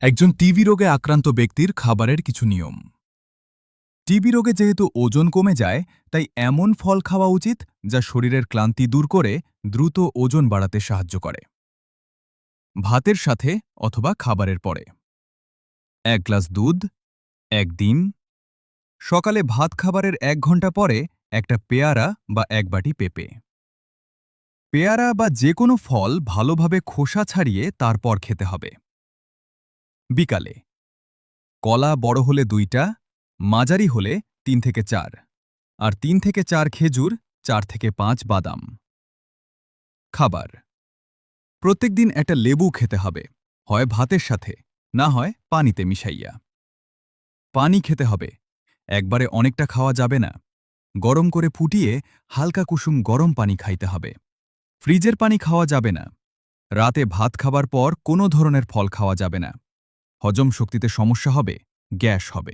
একজন টিবি রোগে আক্রান্ত ব্যক্তির খাবারের কিছু নিয়ম। টিবি রোগে যেহেতু ওজন কমে যায়, তাই এমন ফল খাওয়া উচিত যা শরীরের ক্লান্তি দূর করে দ্রুত ওজন বাড়াতে সাহায্য করে। ভাতের সাথে অথবা খাবারের পরে 1 গ্লাস দুধ, 1 ডিম। সকালে ভাত খাবারের 1 ঘন্টা পরে একটা পেয়ারা বা 1 বাটি পেঁপে। পেয়ারা বা যে কোনো ফল ভালোভাবে খোসা ছাড়িয়ে তারপর খেতে হবে। বিকালে কলা বড় হলে 2টা, মাঝারি হলে 3 থেকে 4, আর 3 থেকে 4 খেজুর, 4 থেকে 5 বাদাম। খাবার প্রত্যেকদিন একটা লেবু খেতে হবে, হয় ভাতের সাথে, না হয় পানিতে মিশাইয়া। পানি খেতে হবে, একবারে অনেকটা খাওয়া যাবে না। গরম করে ফুটিয়ে হালকা কুসুম গরম পানি খাইতে হবে। ফ্রিজের পানি খাওয়া যাবে না। রাতে ভাত খাবার পর কোনো ধরনের ফল খাওয়া যাবে না। হজম শক্তিতে সমস্যা হবে, গ্যাস হবে।